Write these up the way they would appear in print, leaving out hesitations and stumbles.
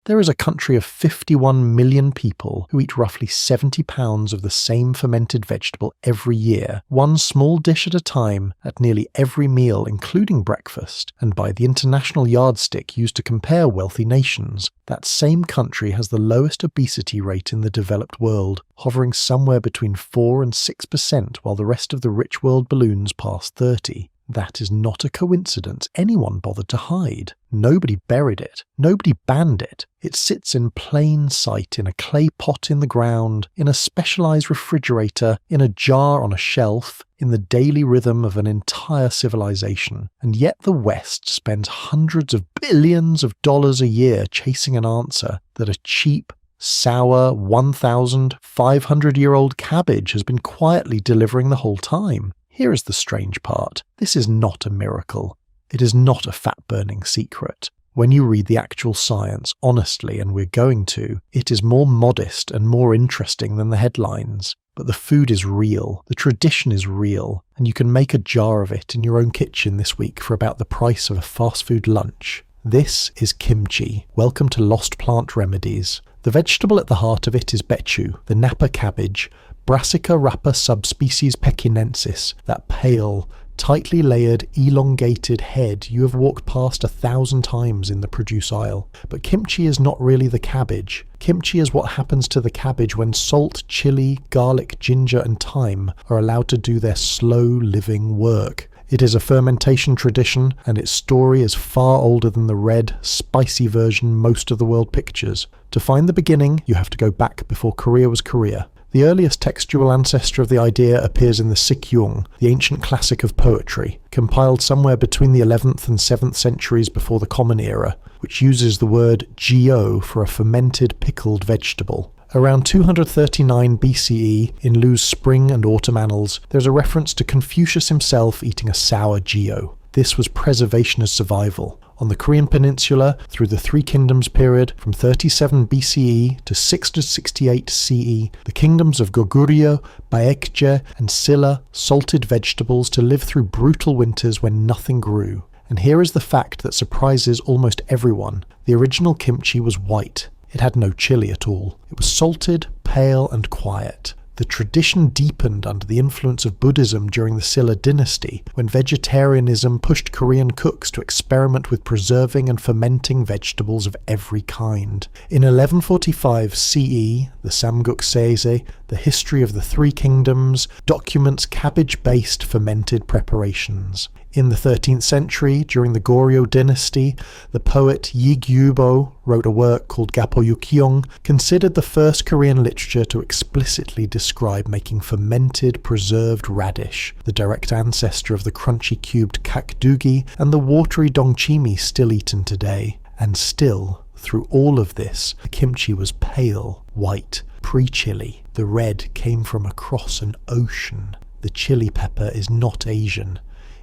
There is a country of 51 million people who eat roughly 70 pounds of the same fermented vegetable every year, one small dish at a time, at nearly every meal including breakfast, and by the international yardstick used to compare wealthy nations, that same country has the lowest obesity rate in the developed world, hovering somewhere between 4 and 6% while the rest of the rich world balloons past 30. That is not a coincidence anyone bothered to hide. Nobody buried it. Nobody banned it. It sits in plain sight in a clay pot in the ground, in a specialized refrigerator, in a jar on a shelf, in the daily rhythm of an entire civilization. And yet the West spends hundreds of billions of dollars a year chasing an answer that a cheap, sour 1,500-year-old cabbage has been quietly delivering the whole time. Here is the strange part. This is not a miracle. It is not a fat-burning secret. When you read the actual science honestly, and we're going to, it is more modest and more interesting than the headlines. But the food is real, the tradition is real, and you can make a jar of it in your own kitchen this week for about the price of a fast food lunch. This is kimchi. Welcome to Lost Plant Remedies. The vegetable at the heart of it is bechu, the Napa cabbage, Brassica rapa subspecies pekinensis, that pale, tightly layered, elongated head you have walked past 1,000 times in the produce aisle. But kimchi is not really the cabbage. Kimchi is what happens to the cabbage when salt, chili, garlic, ginger and thyme are allowed to do their slow living work. It is a fermentation tradition, and its story is far older than the red, spicy version most of the world pictures. To find the beginning, you have to go back before Korea was Korea. The earliest textual ancestor of the idea appears in the Sikyung, the ancient classic of poetry, compiled somewhere between the 11th and 7th centuries before the Common Era, which uses the word gyo for a fermented pickled vegetable. Around 239 BCE, in Lu's Spring and Autumn Annals, there's a reference to Confucius himself eating a sour gyo. This was preservation as survival. On the Korean peninsula, through the Three Kingdoms period, from 37 BCE to 668 CE, the kingdoms of Goguryeo, Baekje, and Silla salted vegetables to live through brutal winters when nothing grew. And here is the fact that surprises almost everyone. The original kimchi was white. It had no chili at all. It was salted, pale, and quiet. The tradition deepened under the influence of Buddhism during the Silla dynasty, when vegetarianism pushed Korean cooks to experiment with preserving and fermenting vegetables of every kind. In 1145 CE, the Samguk Seize, the history of the Three Kingdoms, documents cabbage-based fermented preparations. In the 13th century, during the Goryeo dynasty, the poet Yi Gyubo wrote a work called Gapoyukyeong, considered the first Korean literature to explicitly describe making fermented, preserved radish, the direct ancestor of the crunchy cubed kakdugi and the watery dongchimi still eaten today. And still, through all of this, the kimchi was pale, white, pre-chili. The red came from across an ocean. The chili pepper is not Asian.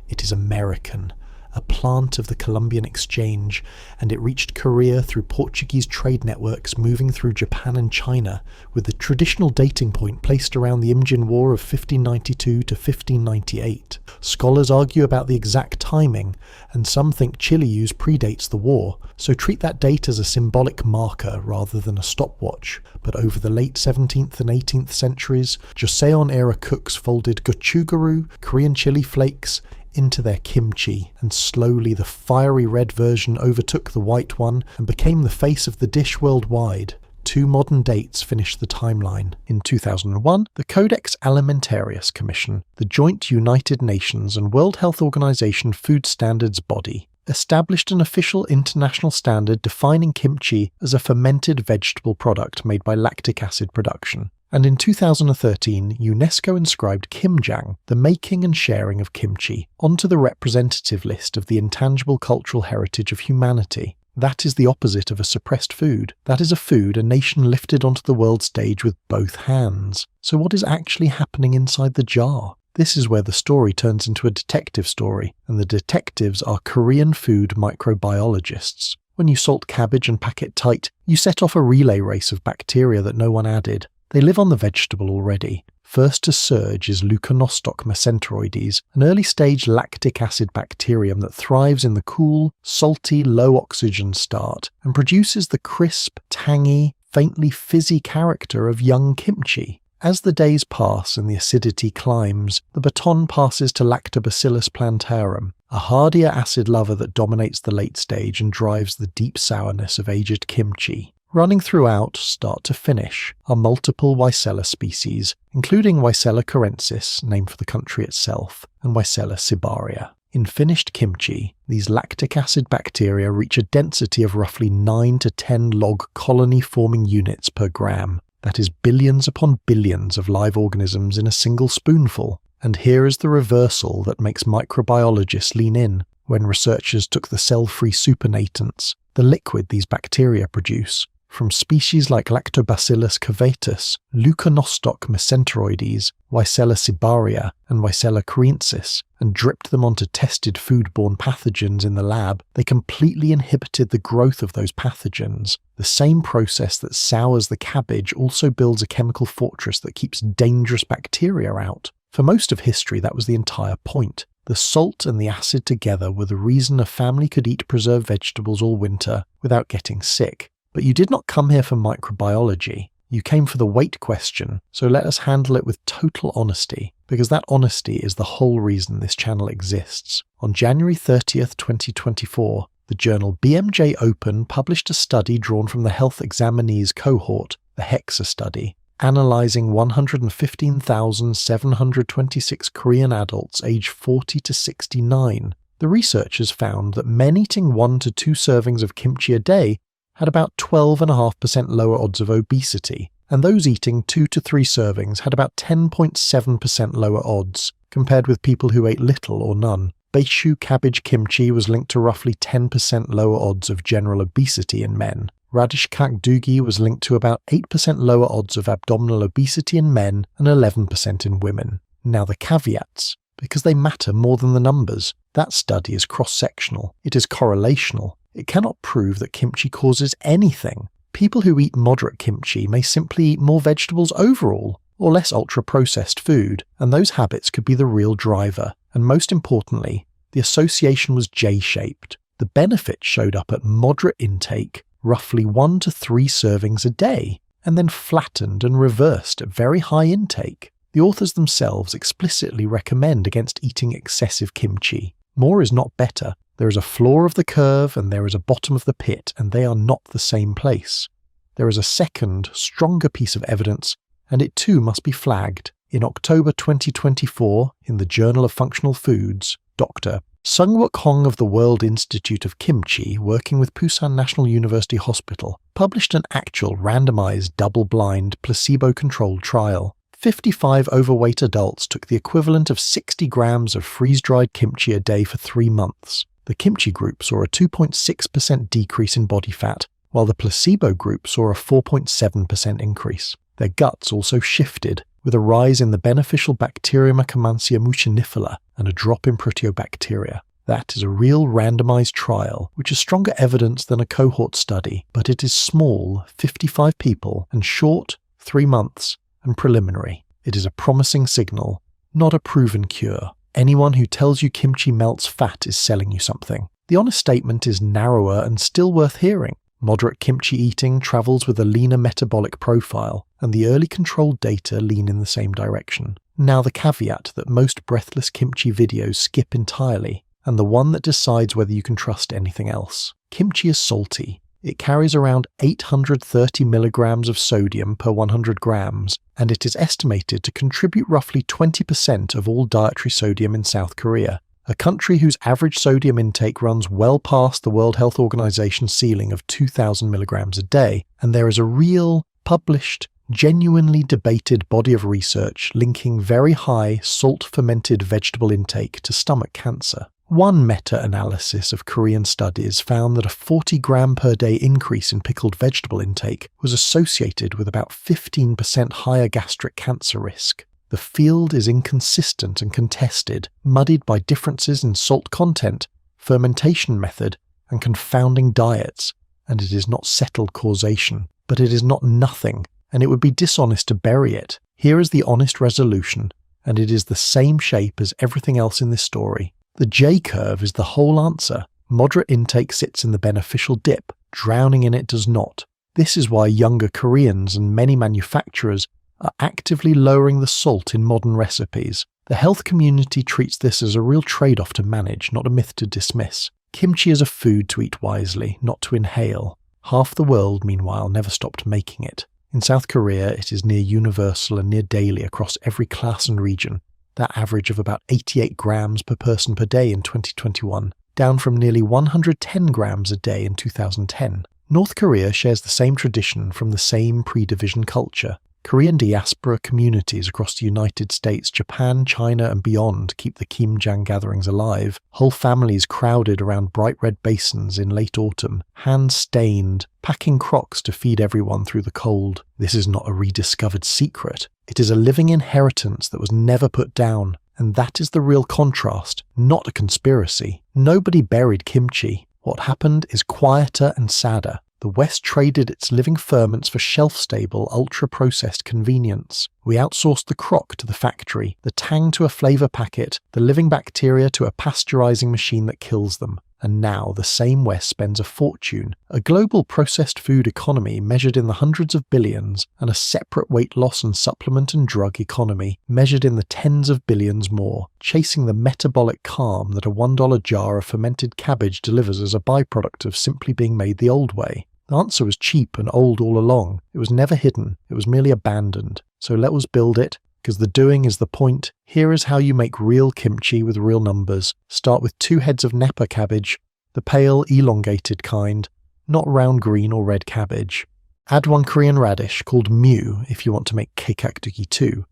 It is American, a plant of the Columbian Exchange, and it reached Korea through Portuguese trade networks moving through Japan and China, with the traditional dating point placed around the Imjin War of 1592 to 1598. Scholars argue about the exact timing, and some think chili use predates the war, so treat that date as a symbolic marker rather than a stopwatch. But over the late 17th and 18th centuries, Joseon-era cooks folded gochugaru, Korean chili flakes, into their kimchi, and slowly the fiery red version overtook the white one and became the face of the dish worldwide. Two modern dates finish the timeline. In 2001, the Codex Alimentarius Commission, the joint United Nations and World Health Organization food standards body, established an official international standard defining kimchi as a fermented vegetable product made by lactic acid production. And in 2013, UNESCO inscribed kimjang, the making and sharing of kimchi, onto the representative list of the intangible cultural heritage of humanity. That is the opposite of a suppressed food. That is a food a nation lifted onto the world stage with both hands. So what is actually happening inside the jar? This is where the story turns into a detective story, and the detectives are Korean food microbiologists. When you salt cabbage and pack it tight, you set off a relay race of bacteria that no one added. They live on the vegetable already. First to surge is Leuconostoc mesenteroides, an early-stage lactic acid bacterium that thrives in the cool, salty, low-oxygen start and produces the crisp, tangy, faintly fizzy character of young kimchi. As the days pass and the acidity climbs, the baton passes to Lactobacillus plantarum, a hardier acid lover that dominates the late stage and drives the deep sourness of aged kimchi. Running throughout, start to finish, are multiple Weissella species, including Weissella corensis, named for the country itself, and Weissella cibaria. In finished kimchi, these lactic acid bacteria reach a density of roughly 9 to 10 log colony-forming units per gram. That is billions upon billions of live organisms in a single spoonful. And here is the reversal that makes microbiologists lean in when researchers took the cell-free supernatants, the liquid these bacteria produce, from species like Lactobacillus cavatus, Leuconostoc mesenteroides, Weissella cibaria, and Weissella corensis, and dripped them onto tested foodborne pathogens in the lab. They completely inhibited the growth of those pathogens. The same process that sours the cabbage also builds a chemical fortress that keeps dangerous bacteria out. For most of history, that was the entire point. The salt and the acid together were the reason a family could eat preserved vegetables all winter without getting sick. But you did not come here for microbiology. You came for the weight question, so let us handle it with total honesty, because that honesty is the whole reason this channel exists. On January 30th, 2024, the journal BMJ Open published a study drawn from the Health Examinees cohort, the HEXA study, analysing 115,726 Korean adults aged 40 to 69. The researchers found that men eating 1 to 2 servings of kimchi a day had about 12.5% lower odds of obesity, and those eating 2 to 3 servings had about 10.7% lower odds, compared with people who ate little or none. Beishu cabbage kimchi was linked to roughly 10% lower odds of general obesity in men. Radish kakdugi was linked to about 8% lower odds of abdominal obesity in men and 11% in women. Now the caveats, because they matter more than the numbers. That study is cross-sectional. It is correlational. It cannot prove that kimchi causes anything. People who eat moderate kimchi may simply eat more vegetables overall, or less ultra-processed food, and those habits could be the real driver. And most importantly, the association was J-shaped. The benefit showed up at moderate intake, roughly 1 to 3 servings a day, and then flattened and reversed at very high intake. The authors themselves explicitly recommend against eating excessive kimchi. More is not better. There is a floor of the curve and there is a bottom of the pit, and they are not the same place. There is a second, stronger piece of evidence, and it too must be flagged. In October 2024, in the Journal of Functional Foods, Dr. Sungwook Hong of the World Institute of Kimchi, working with Pusan National University Hospital, published an actual randomized, double-blind, placebo-controlled trial. 55 overweight adults took the equivalent of 60 grams of freeze-dried kimchi a day for 3 months. The kimchi group saw a 2.6% decrease in body fat, while the placebo group saw a 4.7% increase. Their guts also shifted, with a rise in the beneficial Bacterium Akkermansia mucinifera and a drop in Proteobacteria. That is a real randomized trial, which is stronger evidence than a cohort study, but it is small, 55 people, and short, 3 months, and preliminary. It is a promising signal, not a proven cure. Anyone who tells you kimchi melts fat is selling you something. The honest statement is narrower and still worth hearing. Moderate kimchi eating travels with a leaner metabolic profile, and the early controlled data lean in the same direction. Now the caveat that most breathless kimchi videos skip entirely, and the one that decides whether you can trust anything else. Kimchi is salty. It carries around 830 milligrams of sodium per 100 grams, and it is estimated to contribute roughly 20% of all dietary sodium in South Korea, a country whose average sodium intake runs well past the World Health Organization ceiling of 2,000 milligrams a day, and there is a real, published, genuinely debated body of research linking very high salt-fermented vegetable intake to stomach cancer. One meta-analysis of Korean studies found that a 40 gram per day increase in pickled vegetable intake was associated with about 15% higher gastric cancer risk. The field is inconsistent and contested, muddied by differences in salt content, fermentation method, and confounding diets, and it is not settled causation. But it is not nothing, and it would be dishonest to bury it. Here is the honest resolution, and it is the same shape as everything else in this story. The J-curve is the whole answer. Moderate intake sits in the beneficial dip, drowning in it does not. This is why younger Koreans and many manufacturers are actively lowering the salt in modern recipes. The health community treats this as a real trade-off to manage, not a myth to dismiss. Kimchi is a food to eat wisely, not to inhale. Half the world, meanwhile, never stopped making it. In South Korea, it is near universal and near daily across every class and region. That average of about 88 grams per person per day in 2021, down from nearly 110 grams a day in 2010. North Korea shares the same tradition from the same pre-division culture. Korean diaspora communities across the United States, Japan, China and beyond keep the Kimjang gatherings alive. Whole families crowded around bright red basins in late autumn, hands stained, packing crocks to feed everyone through the cold. This is not a rediscovered secret. It is a living inheritance that was never put down. And that is the real contrast, not a conspiracy. Nobody buried kimchi. What happened is quieter and sadder. The West traded its living ferments for shelf-stable, ultra-processed convenience. We outsourced the crock to the factory, the tang to a flavour packet, the living bacteria to a pasteurising machine that kills them. And now the same West spends a fortune, a global processed food economy measured in the hundreds of billions, and a separate weight loss and supplement and drug economy measured in the tens of billions more, chasing the metabolic calm that a $1 jar of fermented cabbage delivers as a byproduct of simply being made the old way. The answer was cheap and old all along. It was never hidden, it was merely abandoned. So let us build it, because the doing is the point. Here is how you make real kimchi with real numbers. Start with 2 heads of Napa cabbage, the pale, elongated kind, not round green or red cabbage. Add 1 Korean radish called mu if you want to make keikakdugi too.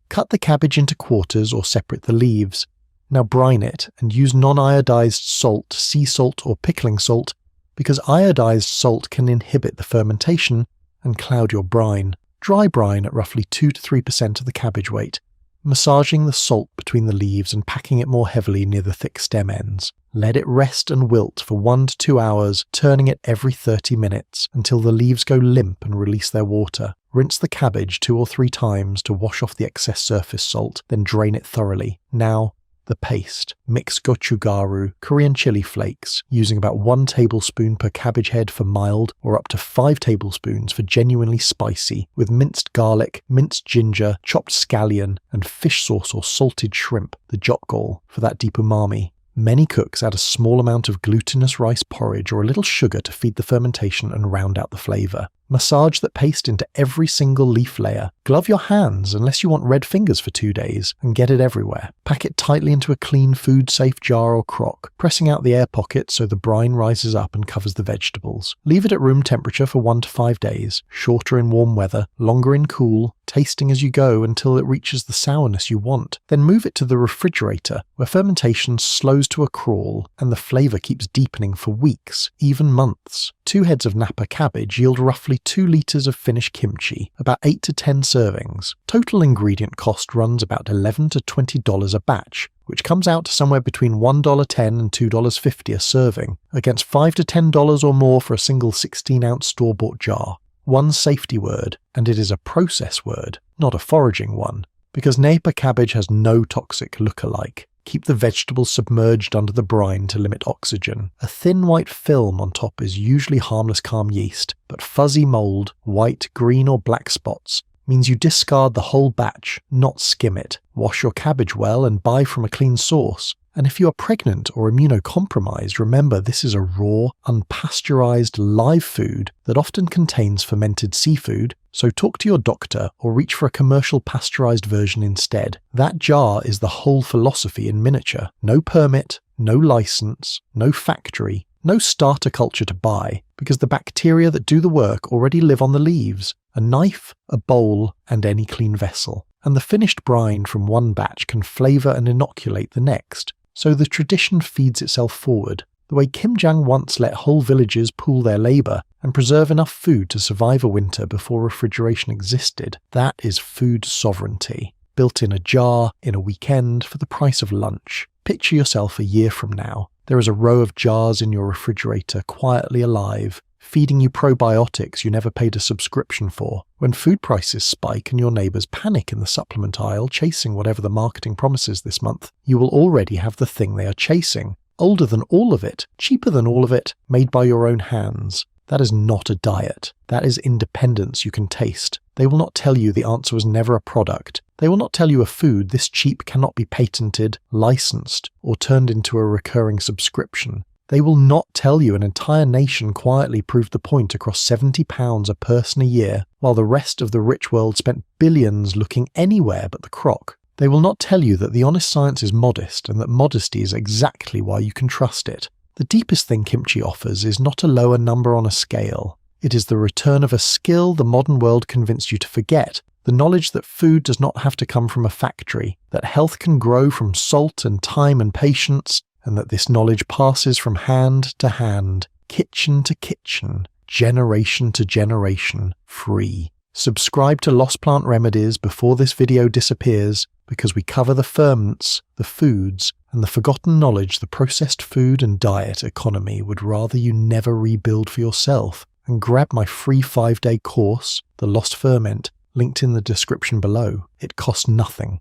Cut the cabbage into quarters or separate the leaves. Now brine it and use non-iodized salt, sea salt or pickling salt, because iodized salt can inhibit the fermentation and cloud your brine. Dry brine at roughly 2 to 3% of the cabbage weight, massaging the salt between the leaves and packing it more heavily near the thick stem ends. Let it rest and wilt for 1 to 2 hours, turning it every 30 minutes until the leaves go limp and release their water. Rinse the cabbage 2 or 3 times to wash off the excess surface salt, then drain it thoroughly. Now, the paste. Mix gochugaru, Korean chili flakes, using about 1 tablespoon per cabbage head for mild or up to 5 tablespoons for genuinely spicy, with minced garlic, minced ginger, chopped scallion, and fish sauce or salted shrimp, the jokgol, for that deep umami. Many cooks add a small amount of glutinous rice porridge or a little sugar to feed the fermentation and round out the flavour. Massage that paste into every single leaf layer. Glove your hands unless you want red fingers for 2 days and get it everywhere. Pack it tightly into a clean food-safe jar or crock, pressing out the air pockets so the brine rises up and covers the vegetables. Leave it at room temperature for 1 to 5 days, shorter in warm weather, longer in cool, tasting as you go until it reaches the sourness you want. Then move it to the refrigerator, where fermentation slows to a crawl and the flavour keeps deepening for weeks, even months. 2 heads of Napa cabbage yield roughly 2 litres of finished kimchi, about 8 to 10 servings. Total ingredient cost runs about $11 to $20 a batch, which comes out to somewhere between $1.10 and $2.50 a serving, against $5 to $10 or more for a single 16-ounce store-bought jar. One safety word, and it is a process word, not a foraging one, because Napa cabbage has no toxic look-alike. Keep the vegetables submerged under the brine to limit oxygen. A thin white film on top is usually harmless calm yeast, but fuzzy mold, white, green or black spots, means you discard the whole batch, not skim it. Wash your cabbage well and buy from a clean source. And if you are pregnant or immunocompromised, remember this is a raw, unpasteurized live food that often contains fermented seafood, so talk to your doctor or reach for a commercial pasteurized version instead. That jar is the whole philosophy in miniature. No permit, no license, no factory, no starter culture to buy, because the bacteria that do the work already live on the leaves. A knife, a bowl, and any clean vessel. And the finished brine from one batch can flavour and inoculate the next. So the tradition feeds itself forward, the way Kimjang once let whole villages pool their labour and preserve enough food to survive a winter before refrigeration existed. That is food sovereignty, built in a jar, in a weekend, for the price of lunch. Picture yourself a year from now. There is a row of jars in your refrigerator quietly alive, feeding you probiotics you never paid a subscription for. When food prices spike and your neighbours panic in the supplement aisle chasing whatever the marketing promises this month, you will already have the thing they are chasing. Older than all of it, cheaper than all of it, made by your own hands. That is not a diet. That is independence you can taste. They will not tell you the answer was never a product. They will not tell you a food this cheap cannot be patented, licensed, or turned into a recurring subscription. They will not tell you an entire nation quietly proved the point across £70 a person a year, while the rest of the rich world spent billions looking anywhere but the crock. They will not tell you that the honest science is modest and that modesty is exactly why you can trust it. The deepest thing kimchi offers is not a lower number on a scale. It is the return of a skill the modern world convinced you to forget, the knowledge that food does not have to come from a factory, that health can grow from salt and time and patience, and that this knowledge passes from hand to hand, kitchen to kitchen, generation to generation, free. Subscribe to Lost Plant Remedies before this video disappears, because we cover the ferments, the foods, and the forgotten knowledge the processed food and diet economy would rather you never rebuild for yourself. And grab my free 5-day course, The Lost Ferment, linked in the description below. It costs nothing.